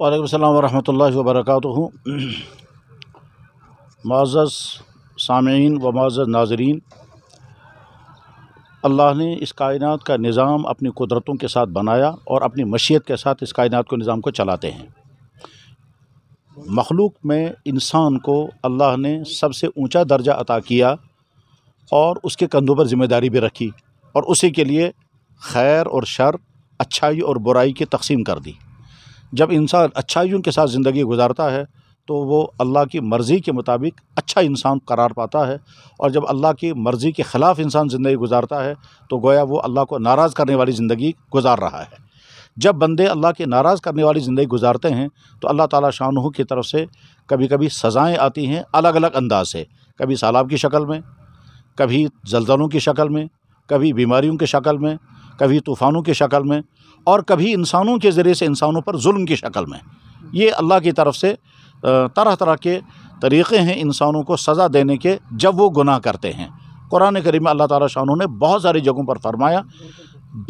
वालेकुम अस्सलाम वरहमतुल्लाहि वबरकातुहू। मुअज़्ज़ज़ सामीईन व मुअज़्ज़ज़ नाज़रीन, अल्लाह ने इस कायनात का निज़ाम अपनी कुदरतों के साथ बनाया और अपनी मशीयत के साथ इस कायनात को निज़ाम को चलाते हैं। मखलूक में इंसान को अल्लाह ने सबसे ऊंचा दर्जा अता किया और उसके कंधों पर ज़िम्मेदारी भी रखी और उसी के लिए खैर और शर, अच्छाई और बुराई की तक़सीम कर दी। जब इंसान अच्छाइयों के साथ ज़िंदगी गुजारता है तो वो अल्लाह की मर्ज़ी के मुताबिक अच्छा इंसान करार पाता है, और जब अल्लाह की मर्ज़ी के ख़िलाफ़ इंसान ज़िंदगी गुजारता है तो गोया वो अल्लाह को नाराज़ करने वाली ज़िंदगी गुजार रहा है। जब बंदे अल्लाह के नाराज़ करने वाली ज़िंदगी गुजारते हैं तो अल्लाह ताला शानहू की तरफ से कभी कभी सज़ाएँ आती हैं अलग अलग अंदाज से, कभी सैलाब की शक्ल में, कभी ज़लज़लों की शक्ल में, कभी बीमारियों की शक्ल में, कभी तूफ़ानों की शक्ल में, और कभी इंसानों के ज़रिए से इंसानों पर जुल्म की शक्ल में। ये अल्लाह की तरफ से तरह तरह के तरीक़े हैं इंसानों को सज़ा देने के जब वो गुनाह करते हैं। कुरान करीम में अल्लाह ताला शानहू ने बहुत सारी जगहों पर फरमाया।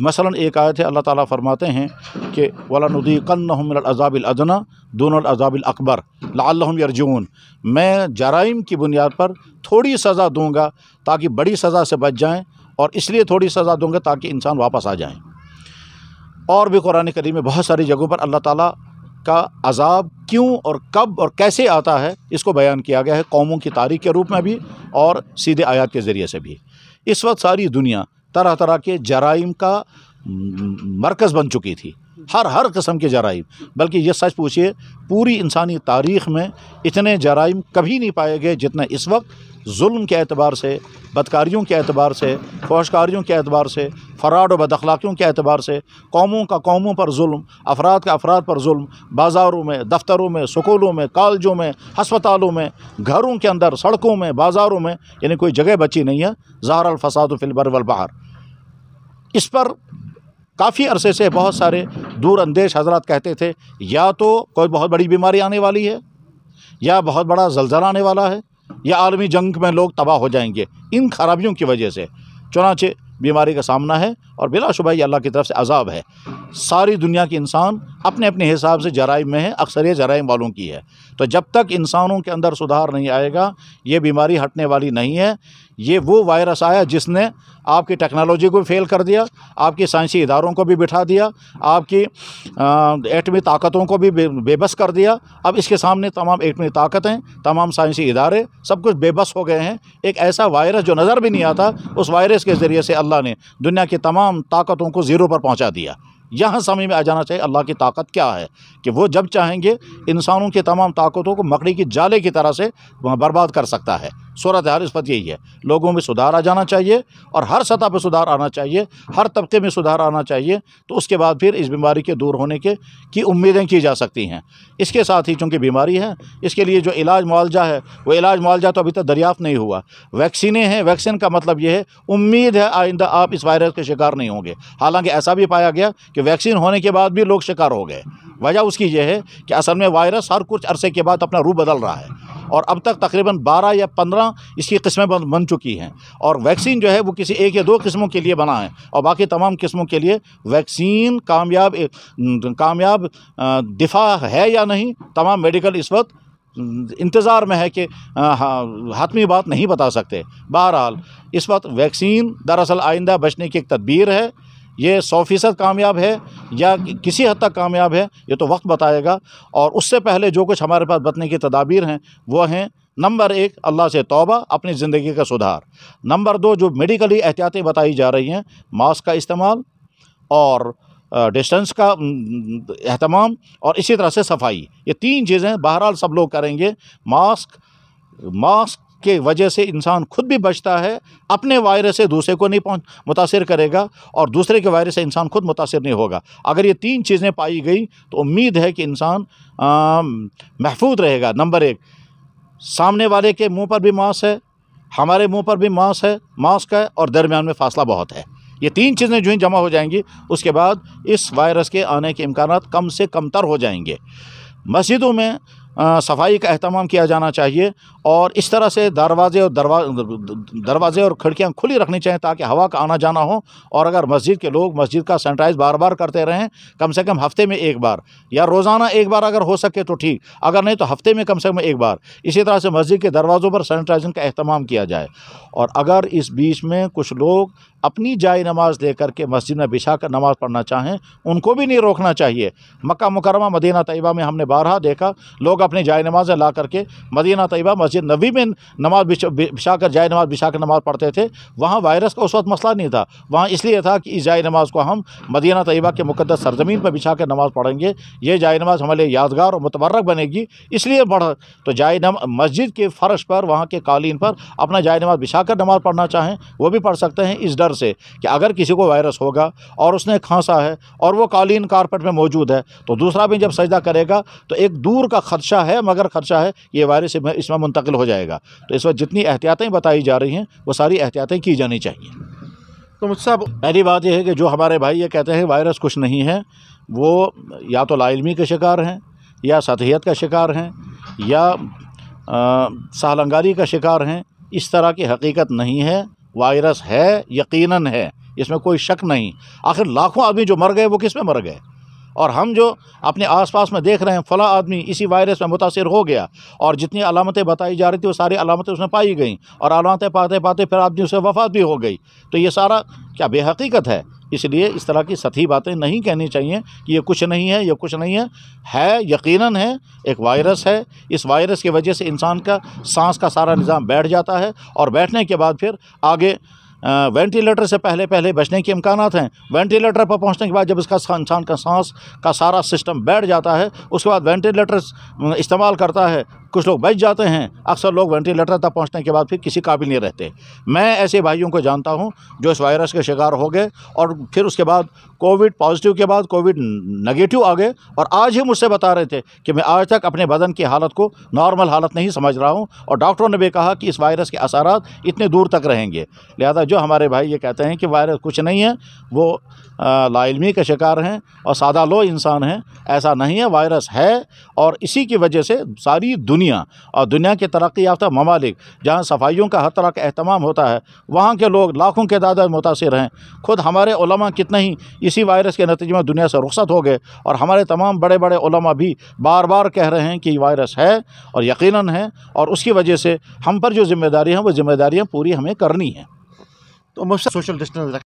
मसलन एक आयत है, अल्लाह ताला फरमाते हैं कि वलनुज़ीक़न्नहुम मिनल अज़ाबिल अदना दूनल अज़ाबिल अकबर लअल्लहुम यरजिऊन। मैं जराइम की बुनियाद पर थोड़ी सज़ा दूँगा ताकि बड़ी सज़ा से बच जाएँ, और इसलिए थोड़ी सज़ा दूँगा ताकि इंसान वापस आ जाएँ। और भी कुरान करीम में बहुत सारी जगहों पर अल्लाह ताला का अज़ाब क्यों और कब और कैसे आता है इसको बयान किया गया है, कौमों की तारीख़ के रूप में भी और सीधे आयत के ज़रिए से भी। इस वक्त सारी दुनिया तरह तरह के जराइम का मरकज़ बन चुकी थी, हर किस्म के जराइम। बल्कि ये सच पूछिए, पूरी इंसानी तारीख़ में इतने जराइम कभी नहीं पाए गए जितने इस वक्त जुल्म के एतबार से, बदकारियों के एतबार से, फहशकारियों के एतबार से, फ़राड और बदअख़लाक़ियों के एतबार से, कौमों का कौमों पर जुल्म, अफराद का अफराद पर जुल्म, बाज़ारों में, दफ्तरों में, स्कूलों में, कॉलेजों में, हस्पतालों में, घरों के अंदर, सड़कों में, बाज़ारों में, यानी कोई जगह बची नहीं है। ज़हरल फ़सादु फ़िल बर्रि वल बहर। इस पर काफ़ी अरसे से बहुत सारे दूर अंदेश हज़रात कहते थे या तो कोई बहुत बड़ी बीमारी आने वाली है, या बहुत बड़ा ज़लज़ला आने वाला है, या आलमी जंग में लोग तबाह हो जाएंगे इन खराबियों की वजह से। चुनांचे बीमारी का सामना है और बिलाशुबा ये अल्लाह की तरफ से अज़ाब है। सारी दुनिया के इंसान अपने अपने हिसाब से जराइम में है, अक्सरियत जराइम वालों की है। तो जब तक इंसानों के अंदर सुधार नहीं आएगा ये बीमारी हटने वाली नहीं है। ये वो वायरस आया जिसने आपकी टेक्नोलॉजी को भी फेल कर दिया, आपकी साइंसी इदारों को भी बिठा दिया, आपकी एटमी ताकतों को भी बेबस कर दिया। अब इसके सामने तमाम एटमी ताकतें, तमाम साइंसी इदारे सब कुछ बेबस हो गए हैं। एक ऐसा वायरस जो नज़र भी नहीं आता, उस वायरस के ज़रिए से अल्लाह ने दुनिया की तमाम ताकतों को ज़ीरो पर पहुँचा दिया। यहाँ समझ में आ जाना चाहिए अल्लाह की ताकत क्या है कि वो जब चाहेंगे इंसानों की तमाम ताकतों को मकड़ी की जाले की तरह से बर्बाद कर सकता है। सूरत हाल इस वक्त यही है। लोगों में सुधार आ जाना चाहिए और हर सतह पर सुधार आना चाहिए, हर तबके में सुधार आना चाहिए, तो उसके बाद फिर इस बीमारी के दूर होने की उम्मीदें की जा सकती हैं। इसके साथ ही चूँकि बीमारी है, इसके लिए जो इलाज मुआवजा है वो इलाज मुआवजा तो अभी तक दरियाफ़्त नहीं हुआ। वैक्सीनें हैं, वैक्सीन का मतलब ये है उम्मीद है आइंदा आप इस वायरस के शिकार नहीं होंगे। हालांकि ऐसा भी पाया गया कि वैक्सीन होने के बाद भी लोग शिकार हो गए। वजह उसकी यह है कि असल में वायरस हर कुछ अरसे के बाद अपना रूप बदल रहा है, और अब तक तकरीबन 12 या 15 इसकी किस्में बन चुकी हैं। और वैक्सीन जो है वो किसी एक या दो किस्मों के लिए बना है, और बाकी तमाम किस्मों के लिए वैक्सीन कामयाब दिफा है या नहीं, तमाम मेडिकल इस वक्त इंतज़ार में है कि हातमी बात नहीं बता सकते। बहरहाल इस वक्त वैक्सीन दरअसल आइंदा बचने की एक तदबीर है। ये 100% कामयाब है या किसी हद तक कामयाब है ये तो वक्त बताएगा। और उससे पहले जो कुछ हमारे पास बचने की तदाबीर हैं वो हैं, नंबर 1 अल्लाह से तौबा, अपनी ज़िंदगी का सुधार। नंबर 2 जो मेडिकली एहतियातें बताई जा रही हैं, मास्क का इस्तेमाल और डिस्टेंस का एहतमाम और इसी तरह से सफाई, ये 3 चीज़ें बहरहाल सब लोग करेंगे। मास्क के वजह से इंसान खुद भी बचता है, अपने वायरस से दूसरे को नहीं मुतासिर करेगा, और दूसरे के वायरस से इंसान खुद मुतासिर नहीं होगा। अगर ये 3 चीज़ें पाई गई तो उम्मीद है कि इंसान महफूज रहेगा। नंबर 1 सामने वाले के मुंह पर भी मास्क है, हमारे मुंह पर भी मास्क है और दरमियान में फ़ासला बहुत है। ये 3 चीज़ें जो ही जमा हो जाएंगी, उसके बाद इस वायरस के आने के इम्कानात कम से कम तर हो जाएंगे। मस्जिदों में सफाई का एहतमाम किया जाना चाहिए और इस तरह से दरवाज़े और खिड़कियाँ खुली रखनी चाहिए ताकि हवा का आना जाना हो। और अगर मस्जिद के लोग मस्जिद का सैनिटाइज़ बार बार करते रहें, कम से कम हफ्ते में 1 बार या रोज़ाना 1 बार अगर हो सके तो ठीक, अगर नहीं तो हफ्ते में कम से कम 1 बार इसी तरह से मस्जिद के दरवाज़ों पर सैनिटाइजेशन का एहतमाम किया जाए। और अगर इस बीच में कुछ लोग अपनी जाए नमाज लेकर के मस्जिद में बिछा कर नमाज़ पढ़ना चाहें, उनको भी नहीं रोकना चाहिए। मक्का मुकर्रमा मदीना तैयबा में हमने बारहा देखा, लोग अपनी जाए नमाज़ें ला करके मदीना तैयबा मस्जिद नबी में नमाज बिछा कर जाए नमाज बिछा कर नमाज़ पढ़ते थे। वहाँ वायरस का उस वक्त मसला नहीं था, वहाँ इसलिए था कि इस जाए नमाज को हम मदीना तैयबा के मुक़द्दस सरज़मीन पर बिछा कर नमाज़ पढ़ेंगे, ये जाए नमाज हमारे लिए यादगार और मुतबर्रक बनेगी, इसलिए तो जाए मस्जिद के फ़र्श पर, वहाँ के कालीन पर अपना जाए नमाज बिछा कर नमाज़ पढ़ना चाहें वो भी पढ़ सकते हैं, इस डर से कि अगर किसी को वायरस होगा और उसने खांसा है और वो कालीन कारपेट में मौजूद है तो दूसरा भी जब सजदा करेगा तो एक दूर का खदशा है, मगर खदशा है ये वायरस इसमें मुंतकिल हो जाएगा। तो इस वक्त जितनी एहतियातें बताई जा रही हैं वो सारी एहतियातें की जानी चाहिए। तो मुझसे पहली बात यह है कि जो हमारे भाई ये कहते हैं वायरस कुछ नहीं है, वो या तो लाइल्मी के शिकार हैं या सतहियत का शिकार हैं या सालंगारी का शिकार हैं। इस तरह की हकीकत नहीं है, वायरस है, यकीनन है, इसमें कोई शक नहीं। आखिर लाखों आदमी जो मर गए वो किस में मर गए, और हम जो अपने आसपास में देख रहे हैं फला आदमी इसी वायरस में मुतासिर हो गया और जितनी अलामतें बताई जा रही थी वो सारी अलामतें उसमें पाई गई और अलामतें पाते पाते फिर आदमी उसे वफ़ात भी हो गई। तो ये सारा क्या बेहकीकत है? इसलिए इस तरह की सतही बातें नहीं कहनी चाहिए कि ये कुछ नहीं है, ये कुछ नहीं है यकीनन है, एक वायरस है। इस वायरस की वजह से इंसान का सांस का सारा निज़ाम बैठ जाता है और बैठने के बाद फिर आगे वेंटिलेटर से पहले बचने के इम्कानात हैं। वेंटिलेटर पर पहुंचने के बाद जब इसका इंसान का सांस का सारा सिस्टम बैठ जाता है, उसके बाद वेंटिलेटर इस्तेमाल करता है, कुछ लोग बच जाते हैं। अक्सर लोग वेंटिलेटर तक पहुंचने के बाद फिर किसी काबिल नहीं रहते। मैं ऐसे भाइयों को जानता हूं जो इस वायरस के शिकार हो गए और फिर उसके बाद कोविड पॉजिटिव के बाद कोविड नेगेटिव आ गए और आज ही मुझसे बता रहे थे कि मैं आज तक अपने बदन की हालत को नॉर्मल हालत नहीं समझ रहा हूं और डॉक्टरों ने भी कहा कि इस वायरस के असरात इतने दूर तक रहेंगे। लिहाजा जो हमारे भाई ये कहते हैं कि वायरस कुछ नहीं है, वो लाइल्मी के शिकार हैं और सादा लो इंसान हैं। ऐसा नहीं है, वायरस है और इसी की वजह से सारी दुनिया और दुनिया के तरक्की याफ्ता ममालिक जहाँ सफाइयों का हर तरह का एहतमाम होता है वहाँ के लोग लाखों के तादाद मुतासिर हैं। खुद हमारे उलमा कितने ही इसी वायरस के नतीजे में दुनिया से रुखसत हो गए और हमारे तमाम बड़े बड़े उलमा भी बार बार कह रहे हैं कि वायरस है और यकीनन है और उसकी वजह से हम पर जो जिम्मेदारी हैं वो जिम्मेदारियाँ पूरी हमें करनी हैं। तो मुझसे सोशल डिस्टेंस